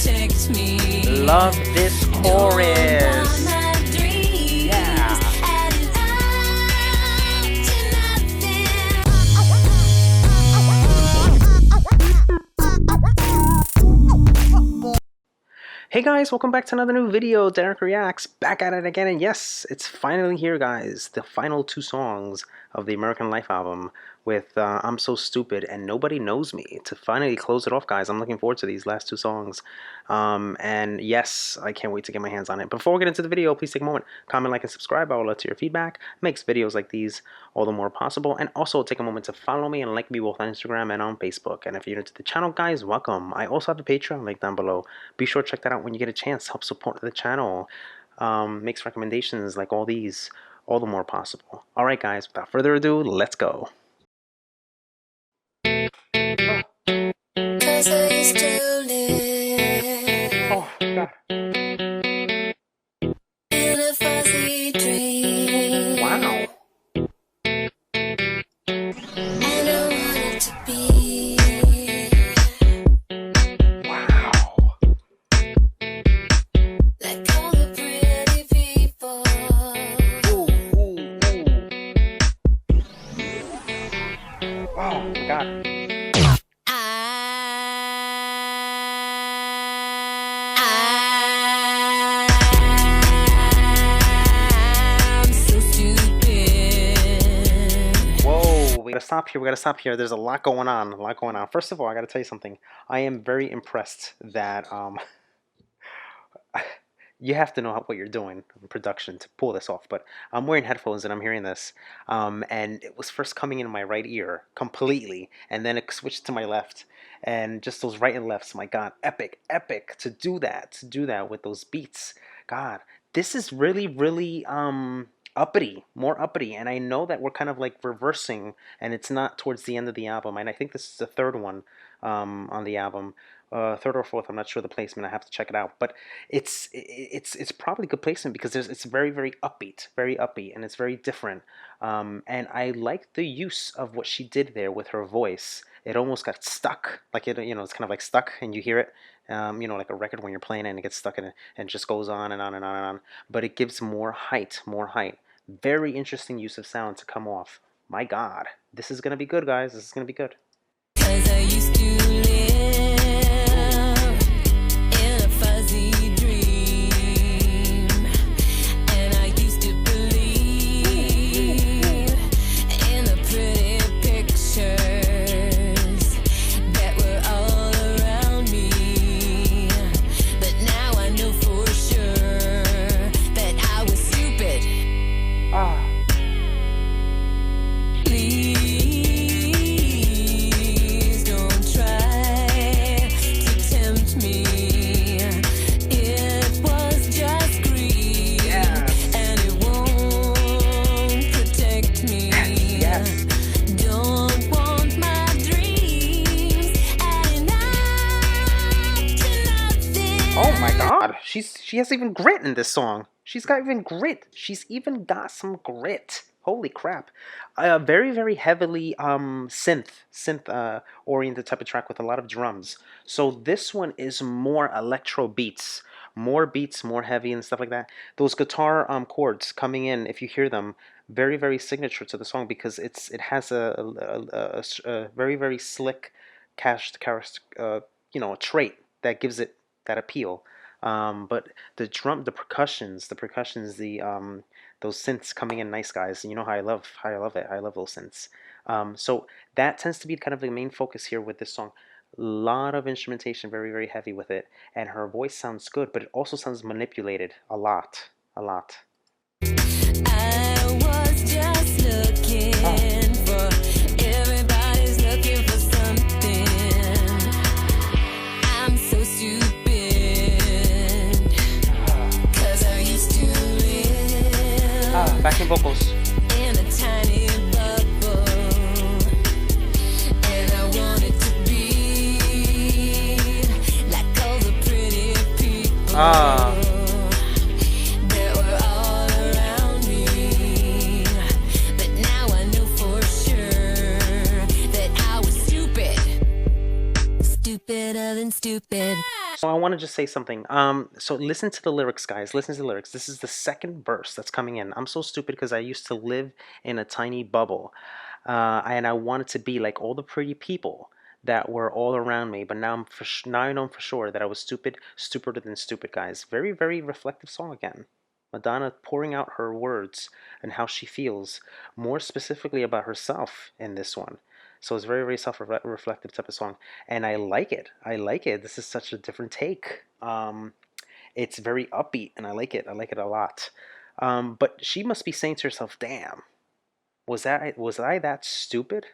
protect me. Love this chorus. Yeah. Hey guys, welcome back to another new video. Dereck Reacts, back at it again, and yes, it's finally here, guys. The final two songs of the American Life album with I'm So Stupid and Nobody Knows Me to finally close it off, guys. I'm looking forward to these last two songs. And yes, I can't wait to get my hands on it. Before we get into the video, please take a moment, comment, like, and subscribe. I would love to hear your feedback. Makes videos like these all the more possible. And also take a moment to follow me and like me both on Instagram and on Facebook. And if you're new to the channel, guys, welcome. I also have a Patreon link down below. Be sure to check that out when you get a chance. Help support the channel. Makes recommendations like all these all the more possible. All right, guys, without further ado, let's go. Oh, God. In a fuzzy dream. Wow. And I wanted to be. Wow. Like all the pretty people. Ooh, ooh, ooh. Oh, my God. We gotta stop here. There's a lot going on. First of all, I gotta tell you something. I am very impressed that you have to know what you're doing in production to pull this off. But I'm wearing headphones and I'm hearing this, and it was first coming in my right ear completely, and then it switched to my left, and just those right and lefts. My God, epic to do that with those beats. God, this is really uppity, more uppity, and I know that we're kind of like reversing, and it's not towards the end of the album, and I think this is the third one on the album, third or fourth. I'm not sure the placement. I have to check it out, but it's probably good placement because it's very upbeat, and it's very different, and I like the use of what she did there with her voice. It almost got stuck, like it's kind of like stuck, and you hear it. Like a record when you're playing it and it gets stuck in it and it just goes on and on and on and on. But it gives more height. Very interesting use of sound to come off. My God, this is gonna be good, guys. This is gonna be good. 'Cause I used to live in a fuzzy dream, and I used to believe in the pretty pictures that were all around me. But now I know for sure that I was stupid. Please don't try to tempt me. It was just greed, and it won't protect me. Yes. Don't want my dreams adding up to nothing. Oh my God, she has even grit in this song. She's got even grit. She's even got some grit. Holy crap. Very heavily synth oriented type of track with a lot of drums. So this one is more electro beats, more heavy and stuff like that. Those guitar chords coming in, if you hear them, very signature to the song because it has a very slick trait that gives it that appeal. But the percussions, those synths coming in nice, guys. You know how I love it. I love those synths. So that tends to be kind of the main focus here with this song. A lot of instrumentation, very heavy with it, and her voice sounds good, but it also sounds manipulated a lot. I was just looking for, everybody's looking for something. I'm so stupid, 'cause I used to live backing vocals. in a tiny bubble, and I wanted to be like all the pretty people. Stupider than stupid. So I want to just say something. So listen to the lyrics, guys. Listen to the lyrics. This is the second verse that's coming in. I'm so stupid because I used to live in a tiny bubble, and I wanted to be like all the pretty people that were all around me. But now now I know for sure that I was stupid, stupider than stupid, guys. Very, very reflective song again. Madonna pouring out her words and how she feels, more specifically about herself in this one. So it's very, very self-reflective type of song, and I like it. I like it. This is such a different take. It's very upbeat, and I like it. I like it a lot. But she must be saying to herself, "Damn, was I that stupid?"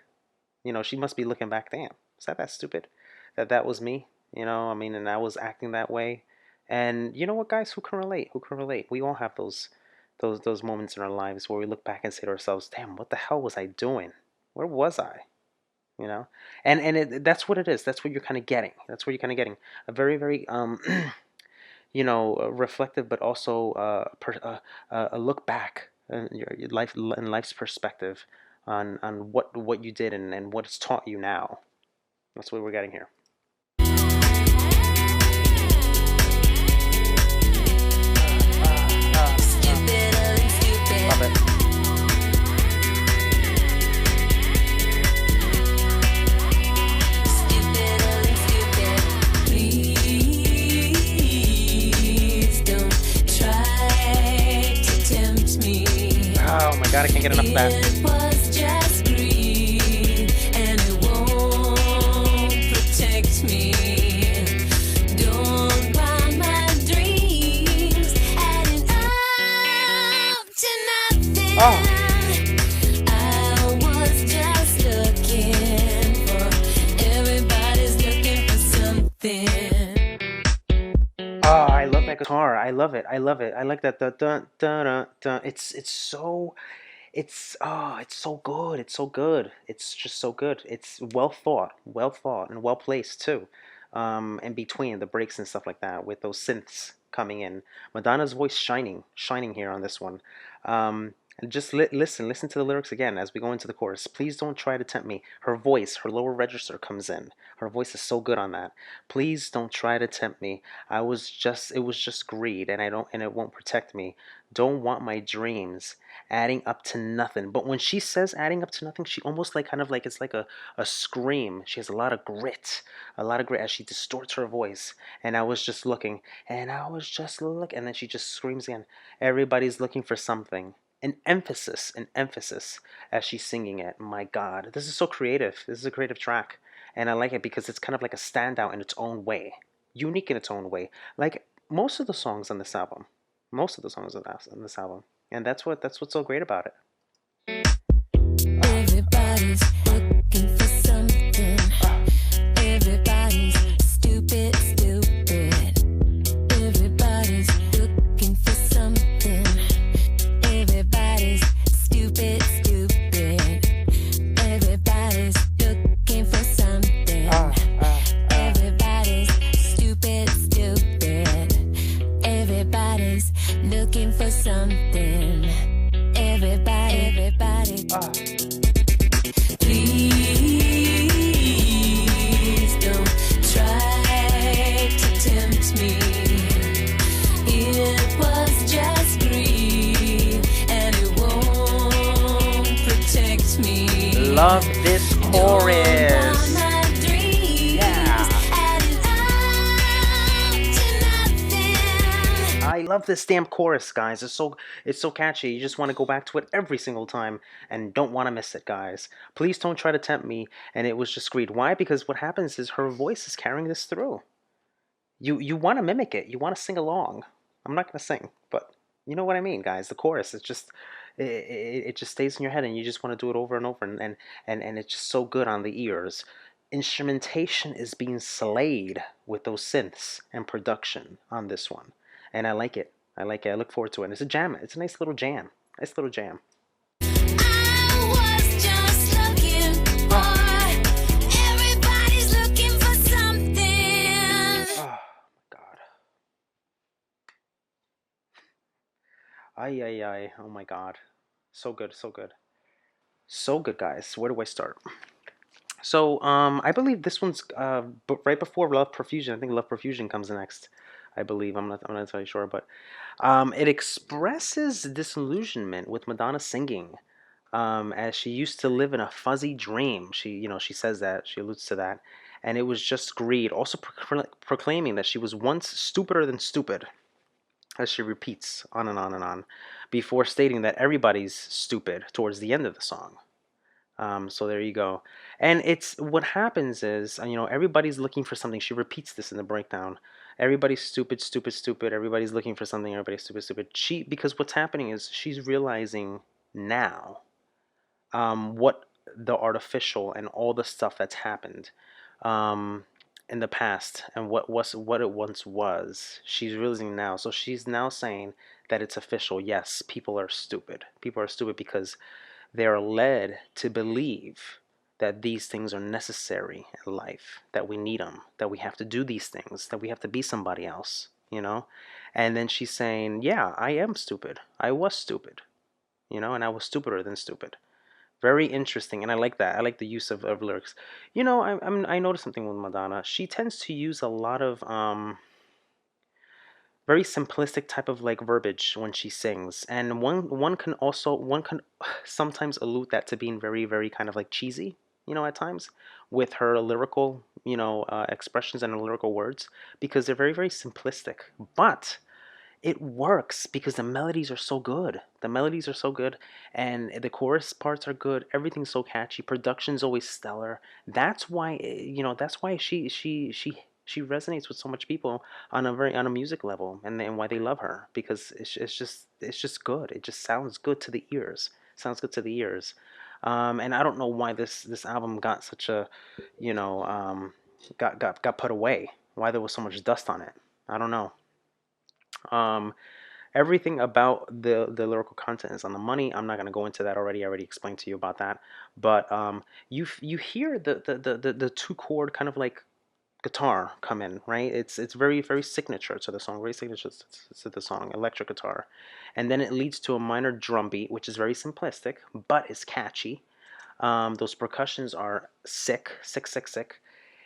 You know, she must be looking back. Damn, was that stupid? That was me. You know, I mean, and I was acting that way. And you know what, guys? Who can relate? Who can relate? We all have those moments in our lives where we look back and say to ourselves, "Damn, what the hell was I doing? Where was I?" You know, and that's what it is. That's what you're kind of getting. That's what you're kind of getting. A very, very reflective, but also a look back in your life, in life's perspective on what you did, and what it's taught you now. That's what we're getting here. Love it. Oh my god, I can't get enough of that. It was just greed, and it won't protect me. Don't buy my dreams, adding up to nothing. Oh. I was just looking for, everybody's looking for something. Oh, I love that guitar. I love it. I love it. I like that. Dun, dun, dun, dun, dun. It's so it's so good. It's so good. It's just so good. It's well thought, and well placed too. In between the breaks and stuff like that, with those synths coming in, Madonna's voice shining here on this one. And just listen to the lyrics again as we go into the chorus. Please don't try to tempt me. Her voice, her lower register comes in. Her voice is so good on that. Please don't try to tempt me. It was just greed, and it won't protect me. Don't want my dreams adding up to nothing. But when she says adding up to nothing, she almost like kind of like it's like a scream. She has a lot of grit as she distorts her voice. And I was just looking, and I was just looking, and then she just screams again. Everybody's looking for something. An emphasis as she's singing it. My God, this is so creative. This is a creative track, and I like it because it's kind of like a standout in its own way, unique in its own way. Like most of the songs on this album, most of the songs on this album, and that's what's so great about it. Everybody's looking for something. Everybody's stupid, stupid. Everybody's looking for something. Everybody's stupid, stupid. Everybody's looking for something. Everybody's stupid, stupid. Everybody's looking for something. Everybody. Please don't try to tempt me. It was just greed, and it won't protect me. Love this chorus. I love this damn chorus, guys. It's so catchy. You just want to go back to it every single time and don't want to miss it, guys. Please don't try to tempt me. And it was just greed. Why? Because what happens is her voice is carrying this through. You want to mimic it. You want to sing along. I'm not gonna sing, but you know what I mean, guys. The chorus, it just stays in your head, and you just want to do it over and over, and it's just so good on the ears. Instrumentation is being slayed with those synths and production on this one, and I like it. I like it. I look forward to it. And it's a jam. It's a nice little jam. Nice little jam. I was just looking for, everybody's looking for something. Oh my God. Ay ay ay. Oh my God. So good. So good. So good, guys. Where do I start? So I believe this one's but right before Love Profusion. I think Love Profusion comes next. I believe I'm not entirely sure, but it expresses disillusionment with Madonna singing, as she used to live in a fuzzy dream. She says that, she alludes to that, and it was just greed. Also proclaiming that she was once stupider than stupid, as she repeats on and on and on, before stating that everybody's stupid towards the end of the song. So there you go. And it's what happens is, everybody's looking for something. She repeats this in the breakdown. Everybody's stupid, stupid, stupid. Everybody's looking for something. Everybody's stupid, stupid. Because what's happening is she's realizing now, what the artificial and all the stuff that's happened, um, in the past, and what it once was. She's realizing now. So she's now saying that it's official. Yes, people are stupid. People are stupid because they are led to believe that these things are necessary in life, that we need them, that we have to do these things, that we have to be somebody else, And then she's saying, yeah, I am stupid. I was stupid, and I was stupider than stupid. Very interesting, and I like that. I like the use of lyrics. I noticed something with Madonna. She tends to use a lot of very simplistic type of like verbiage when she sings, and one can sometimes allude that to being very very kind of like cheesy, at times, with her lyrical expressions and her lyrical words, because they're very very simplistic, but it works because the melodies are so good. The melodies are so good, and the chorus parts are good. Everything's so catchy. Production's always stellar. That's why That's why she resonates with so much people on a music level, and why they love her, because it's just good. It just sounds good to the ears. Sounds good to the ears. And I don't know why this album got such a, got put away. Why there was so much dust on it. I don't know. Um, Everything about the lyrical content is on the money. I'm not going to go into that already. I already explained to you about that. But you hear the two chord kind of like guitar come in, right? It's very very signature to the song, very signature to the song, electric guitar, and then it leads to a minor drum beat, which is very simplistic but is catchy. Those percussions are sick, sick, sick, sick,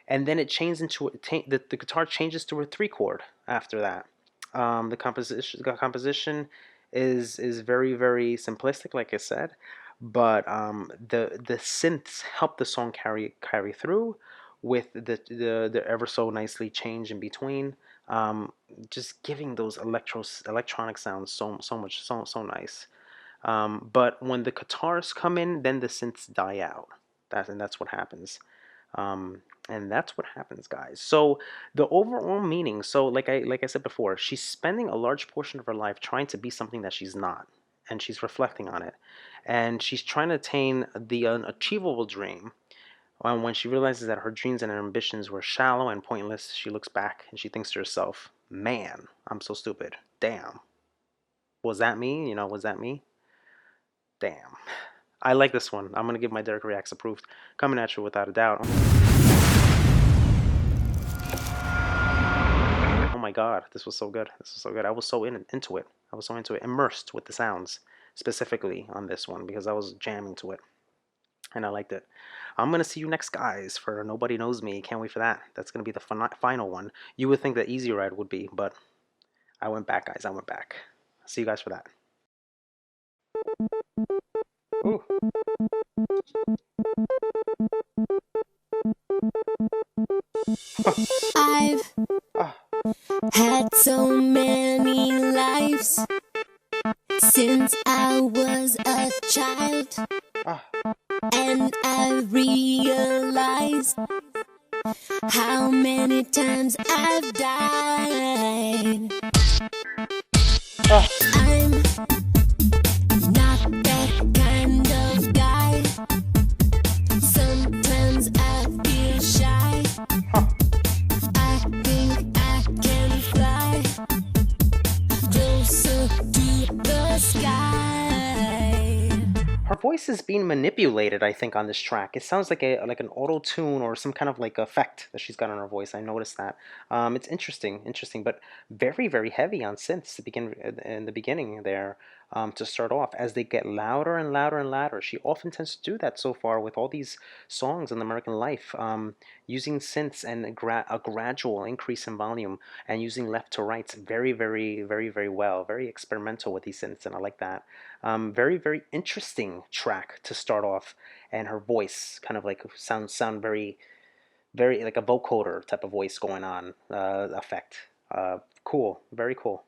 and then it changes into the guitar changes to a three chord after that. The composition is very very simplistic, like I said, but the synths help the song carry through, with the ever so nicely change in between, just giving those electronic sounds so much, so nice. But when the guitars come in, then the synths die out. That's what happens. And that's what happens, guys. So the overall meaning. So like I said before, she's spending a large portion of her life trying to be something that she's not, and she's reflecting on it, and she's trying to attain the unachievable dream. And when she realizes that her dreams and her ambitions were shallow and pointless, she looks back and she thinks to herself, "Man, I'm so stupid. Damn, was that me? Was that me? Damn." I like this one. I'm gonna give my Dereck Reacts approved. Coming at you without a doubt. Oh my god, this was so good. This was so good. I was so into it. I was so into it, immersed with the sounds, specifically on this one, because I was jamming to it, and I liked it. I'm gonna see you next, guys, for Nobody Knows Me. Can't wait for that. That's gonna be the final one. You would think that Easy Ride would be, but I went back, guys. I went back. See you guys for that. Ooh. I've Ah, had so many lives since I was a child, ah, and I realized how many times I've died. ah. I'm not that kind of guy. Sometimes I feel shy. Huh. I think I can fly closer to the sky. Her voice is being manipulated, I think, on this track. It sounds like an auto tune or some kind of like effect that she's got on her voice. I noticed that. It's interesting, but very very heavy on synths to begin in the beginning there. to start off. As they get louder and louder and louder, she often tends to do that so far with all these songs in American Life, using synths and a gradual increase in volume and using left to rights very, very, very, very well. Very experimental with these synths, and I like that. Very, very interesting track to start off, and her voice kind of like sound very, very like a vocoder type of voice going on, effect. Cool, very cool.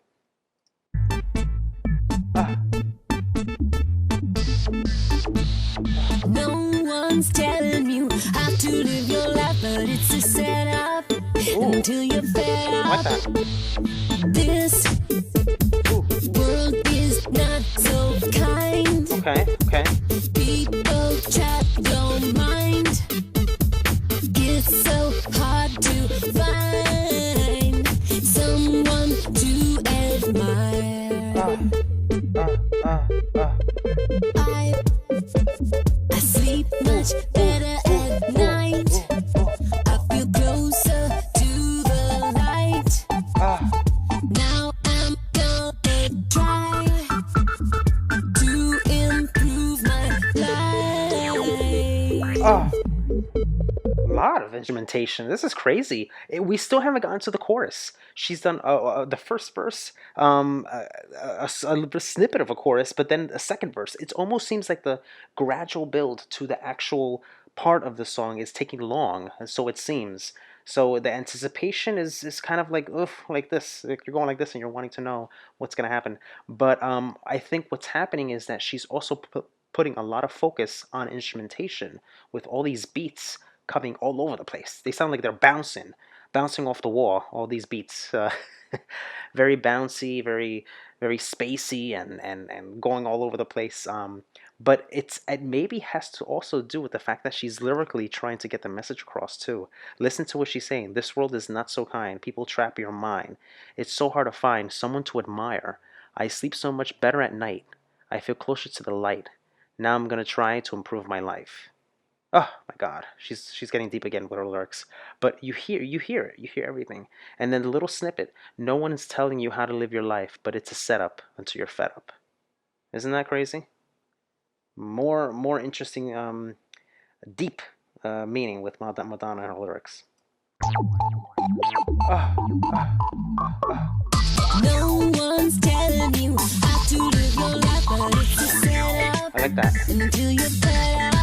No one's telling you how to live your life, but it's a setup. Ooh. Until you're fed I like up. that. This world is not so kind. Okay, okay. People trap your mind. It's so hard to find someone to admire. I sleep much better at night. I feel closer to the light. Now I'm gonna try to improve my life. A lot of instrumentation. This is crazy. We still haven't gotten to the chorus. She's done the first verse, a snippet of a chorus, but then a second verse. It almost seems like the gradual build to the actual part of the song is taking long, and so it seems. So the anticipation is kind of like, oof, like this. Like you're going like this, and you're wanting to know what's gonna happen. But I think what's happening is that she's also putting a lot of focus on instrumentation with all these beats coming all over the place. They sound like they're bouncing off the wall. All these beats, very bouncy, very spacey, and going all over the place. But it maybe has to also do with the fact that she's lyrically trying to get the message across too. Listen to what she's saying. This world is not so kind. People trap your mind. It's so hard to find someone to admire. I sleep so much better at night. I feel closer to the light. Now I'm gonna try to improve my life. Oh my God, she's getting deep again with her lyrics. But you hear it, you hear everything. And then the little snippet, no one is telling you how to live your life, but it's a setup until you're fed up. Isn't that crazy? More interesting, deep meaning with Madonna and her lyrics. No one's telling you how to live your life, but it's a setup. I like that. Until you're fed up.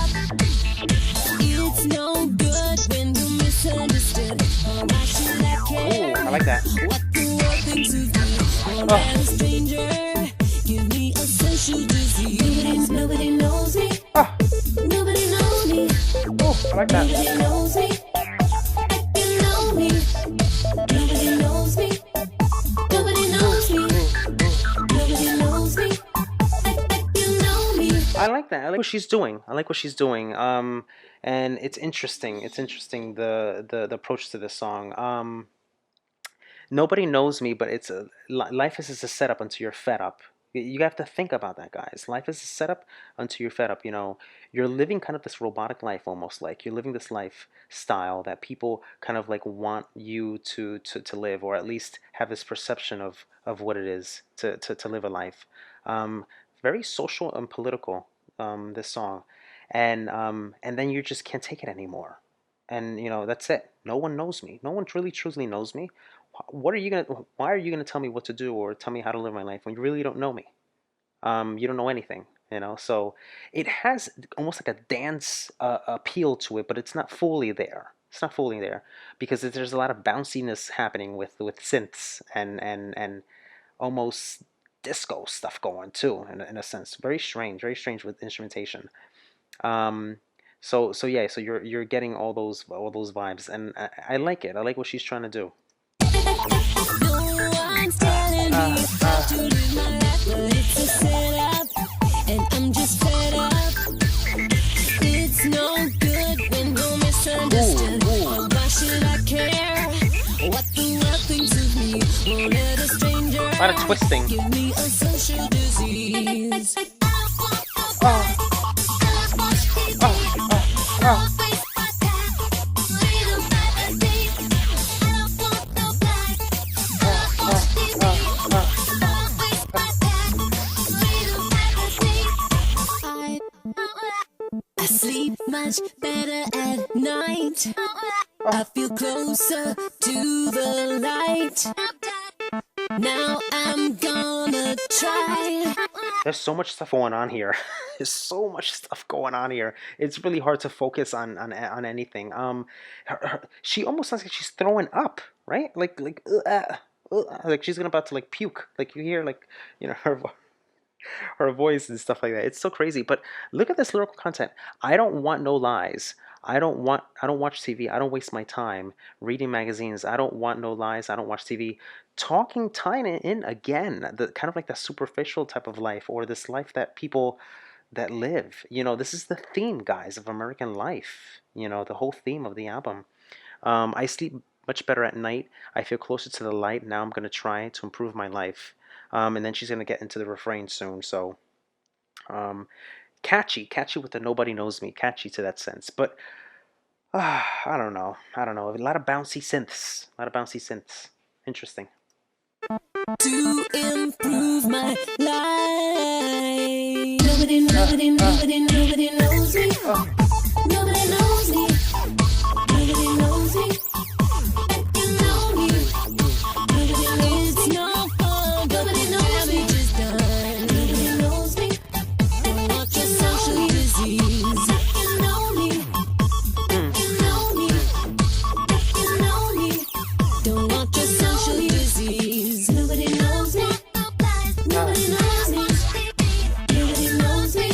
It's no good when you're misunderstood. Or why should I care? Ooh, I like that. What the world thinks of me. Or that a stranger give me a social disease. Nobody knows me. Nobody knows me. Oh, I like that. Nobody knows me. You know me. Nobody knows me. Nobody knows me. Nobody knows me. You know me. I like that. I like what she's doing. And it's interesting. It's interesting the approach to this song. Nobody knows me, but it's life is a setup until you're fed up. You have to think about that, guys. Life is a setup until you're fed up. You know, you're living kind of this robotic life, almost like you're living this lifestyle that people kind of like want you to live, or at least have this perception of what it is to live a life. Very social and political, this song, and then you just can't take it anymore, and you know that's it. No one knows me. No one really truly knows me. What are you gonna? Why are you gonna tell me what to do or tell me how to live my life when you really don't know me? You don't know anything, you know. So it has almost like a dance appeal to it, but it's not fully there. It's not fully there because there's a lot of bounciness happening with synths and almost disco stuff going too, in a sense. Very strange with instrumentation. So yeah, so you're getting all those vibes, and I like it. I like what she's trying to do. No one's telling me how to live my life, but it's a setup, and I'm just fed up. It's no good when you're misunderstood. Oh, why should I care what the world thinks of me? Won't let a stranger A lot of twisting. give me a social disease. I feel closer to the light. Now I'm gonna try. There's so much stuff going on here. There's so much stuff going on here. It's really hard to focus on anything. She almost sounds like she's throwing up, right? Like she's gonna about to like puke. Like you hear like her voice and stuff like that. It's so crazy. But look at this lyrical content. I don't want no lies. I don't watch TV. I don't waste my time reading magazines. I don't want no lies. I don't watch TV. Talking tying it in again, the kind of like that superficial type of life or this life that people that live. This is the theme, guys, of American life. The whole theme of the album. I sleep much better at night. I feel closer to the light. Now I'm gonna try to improve my life. And then she's gonna get into the refrain soon. So um, catchy with the nobody knows me, catchy to that sense. But I don't know. A lot of bouncy synths. Interesting. To improve my life. Nobody knows me. Nobody knows me. Nobody knows me. You know me. It's no fun. Nobody knows me. Just done. Nobody knows me. Don't want your social disease. You know me. You know me. You know me. Don't want your social disease. Nobody knows me. Nobody knows me. Nobody knows me.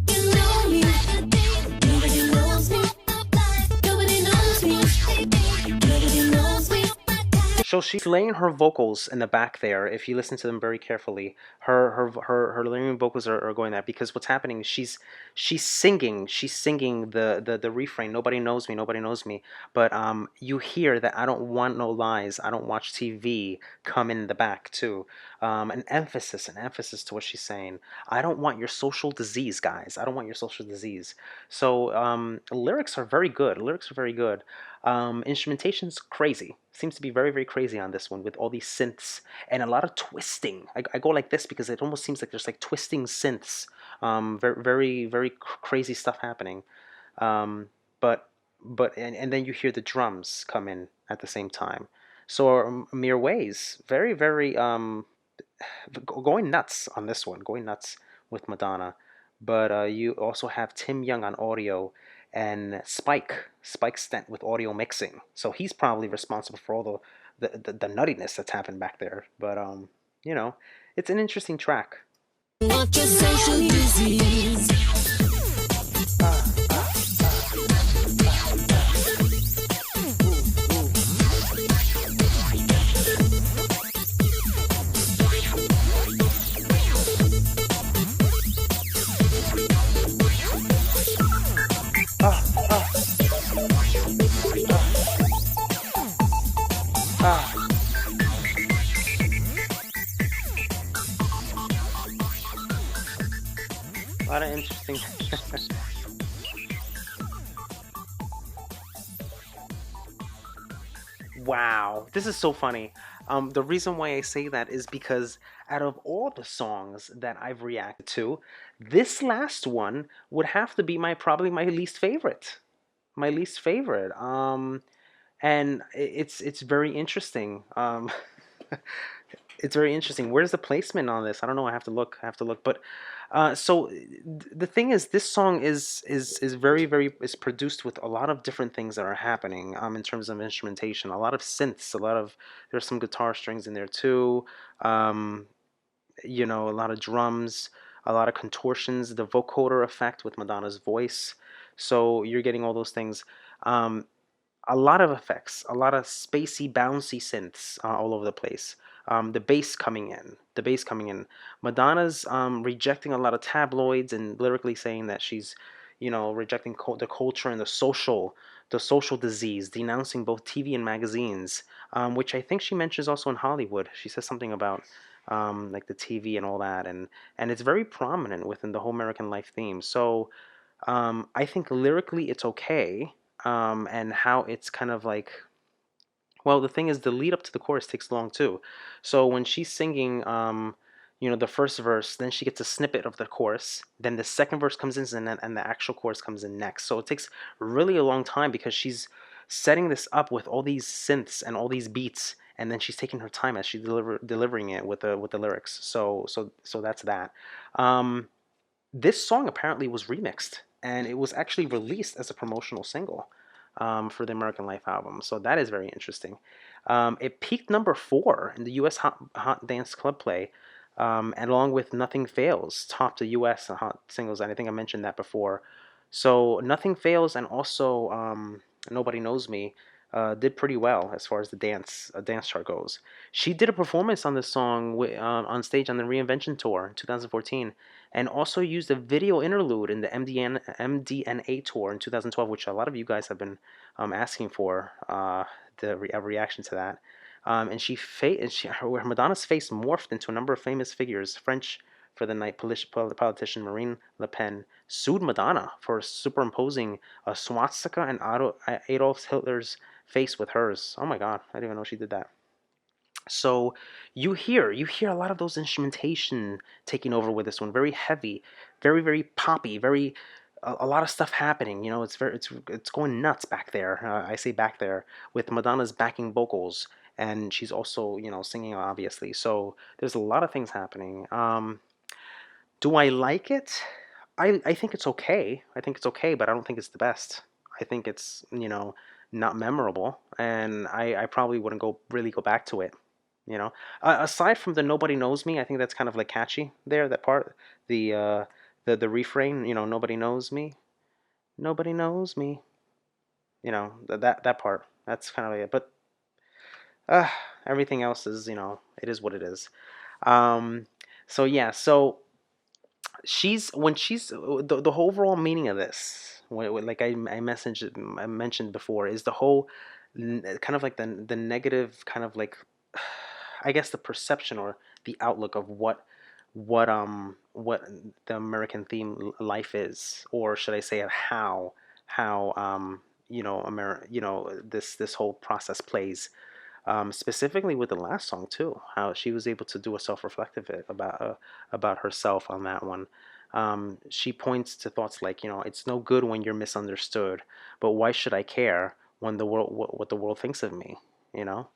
You know me. Nobody knows me. Nobody knows me. Nobody knows me. So she's laying her vocals in the back there. If you listen to them very carefully, her layering vocals are going there because what's happening is she's singing the refrain. Nobody knows me. Nobody knows me. But you hear that I don't want no lies. I don't watch TV come in the back too. An emphasis to what she's saying. I don't want your social disease, guys. I don't want your social disease. So lyrics are very good. Instrumentation's crazy. Seems to be very, very crazy on this one with all these synths and a lot of twisting. I go like this because it almost seems like there's like twisting synths. Very, very, very crazy stuff happening. Um, but and then you hear the drums come in at the same time. So mere ways, very, very going nuts on this one, going nuts with Madonna. But you also have Tim Young on audio and Spike Stent with audio mixing. So he's probably responsible for all the nuttiness that's happened back there. But you know, it's an interesting track. Want your social disease. A lot of interesting. Wow, this is so funny. The reason why I say that is because out of all the songs that I've reacted to, this last one would have to be my probably my least favorite. My least favorite. And it's very interesting. It's very interesting. Where's the placement on this? I don't know. I have to look. But the thing is, this song is very very is produced with a lot of different things that are happening. In terms of instrumentation, a lot of synths, there's some guitar strings in there too. Um, a lot of drums, a lot of contortions, the vocoder effect with Madonna's voice. So you're getting all those things. Um, a lot of effects, a lot of spacey, bouncy synths all over the place. The bass coming in. Madonna's rejecting a lot of tabloids and lyrically saying that she's, rejecting the culture and the social disease, denouncing both TV and magazines, which I think she mentions also in Hollywood. She says something about like the TV and all that, and it's very prominent within the whole American life theme. So I think lyrically it's okay, and how it's kind of like, well, the thing is the lead up to the chorus takes long too. So when she's singing, the first verse, then she gets a snippet of the chorus, then the second verse comes in, and the actual chorus comes in next. So it takes really a long time because she's setting this up with all these synths and all these beats, and then she's taking her time as she's delivering it with the lyrics. So that's that. Um, this song apparently was remixed, and it was actually released as a promotional single for the American Life album. So that is very interesting. It peaked number 4 in the U.S. Hot Dance Club Play, and along with Nothing Fails, topped the U.S. Hot Singles. And I think I mentioned that before. So Nothing Fails and also Nobody Knows Me did pretty well as far as the dance chart goes. She did a performance on this song on stage on the Reinvention Tour in 2014, and also used a video interlude in the MDNA tour in 2012, which a lot of you guys have been asking for a reaction to that. Her Madonna's face morphed into a number of famous figures. French for the night politician Marine Le Pen sued Madonna for superimposing a swastika and Adolf Hitler's face with hers. Oh my God, I didn't even know she did that. So you hear a lot of those instrumentation taking over with this one. Very heavy, very poppy, very a lot of stuff happening. It's going nuts back there. I say back there with Madonna's backing vocals, and she's also singing obviously. So there's a lot of things happening. Do I like it? I think it's okay. I think it's okay, but I don't think it's the best. I think it's not memorable, and I probably wouldn't go back to it. Aside from the Nobody Knows Me, I think that's kind of like catchy there. That part, the the refrain, Nobody knows me, nobody knows me. That part. That's kind of like it. But uh, everything else is it is what it is. Um, so yeah, so the whole overall meaning of this, like I mentioned before, is the whole kind of like the negative kind of like, I guess, the perception or the outlook of what the American theme life is, or should I say of how this whole process plays, specifically with the last song too, how she was able to do a self-reflective bit about herself on that one. She points to thoughts like, it's no good when you're misunderstood, but why should I care when the world what the world thinks of me, you know?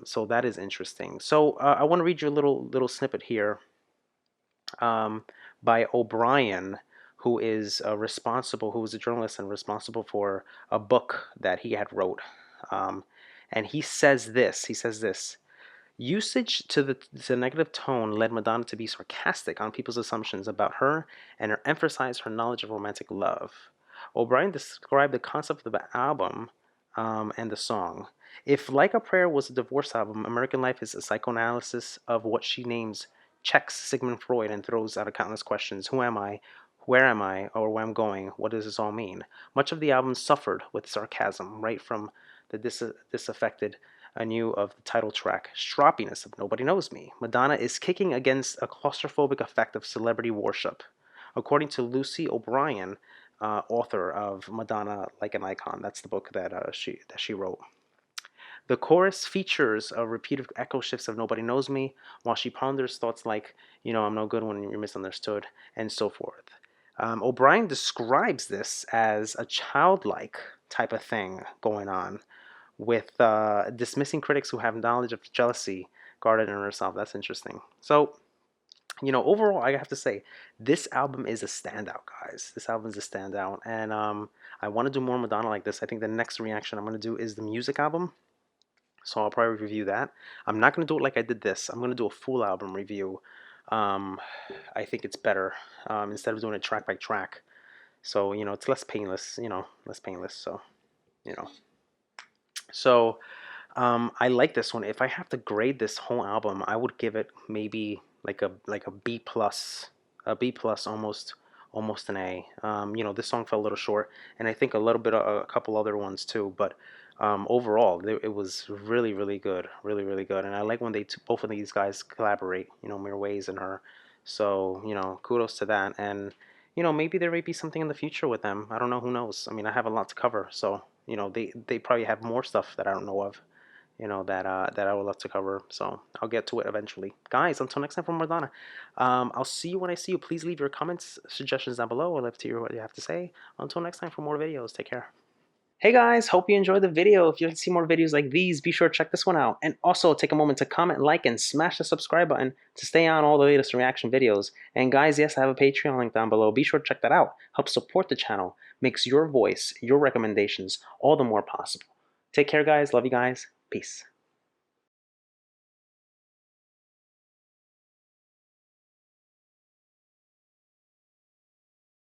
So that is interesting. So I want to read you a little snippet here, um, by O'Brien, who was a journalist and responsible for a book that he had wrote. Um, and he says this. He says this. Usage to negative tone led Madonna to be sarcastic on people's assumptions about her and emphasize her knowledge of romantic love. O'Brien described the concept of the album and the song. If Like a Prayer was a divorce album, American Life is a psychoanalysis of what she names checks Sigmund Freud and throws out countless questions. Who am I? Where am I? Or where I'm going? What does this all mean? Much of the album suffered with sarcasm, right from the disaffected anew of the title track, Stroppiness of Nobody Knows Me. Madonna is kicking against a claustrophobic effect of celebrity worship. According to Lucy O'Brien, author of Madonna Like an Icon, that's the book that she wrote. The chorus features a repeated echo shifts of Nobody Knows Me, while she ponders thoughts like, I'm no good when you're misunderstood, and so forth. O'Brien describes this as a childlike type of thing going on, with dismissing critics who have knowledge of jealousy guarded in herself. That's interesting. So, overall, I have to say, this album is a standout, guys. This album is a standout, and I want to do more Madonna like this. I think the next reaction I'm going to do is the music album. So I'll probably review that. I'm not going to do it like I did this. I'm going to do a full album review. Um, I think it's better, instead of doing it track by track. So, it's less painless, less painless. So, you know. So, I like this one. If I have to grade this whole album, I would give it maybe like a B plus, almost an A. This song fell a little short, and I think a little bit a couple other ones too. But overall, it was really really good, really really good. And I like when both of these guys collaborate. Mirwais and her. So kudos to that. And maybe there may be something in the future with them. I don't know. Who knows? I mean, I have a lot to cover, so they probably have more stuff that I don't know of. that I would love to cover. So I'll get to it eventually. Guys, until next time from Madonna. I'll see you when I see you. Please leave your comments, suggestions down below. I'd love to hear what you have to say. Until next time for more videos. Take care. Hey guys, hope you enjoyed the video. If you want to see more videos like these, be sure to check this one out. And also take a moment to comment, like, and smash the subscribe button to stay on all the latest reaction videos. And guys, yes, I have a Patreon link down below. Be sure to check that out. Help support the channel. Makes your voice, your recommendations all the more possible. Take care, guys. Love you guys. Peace.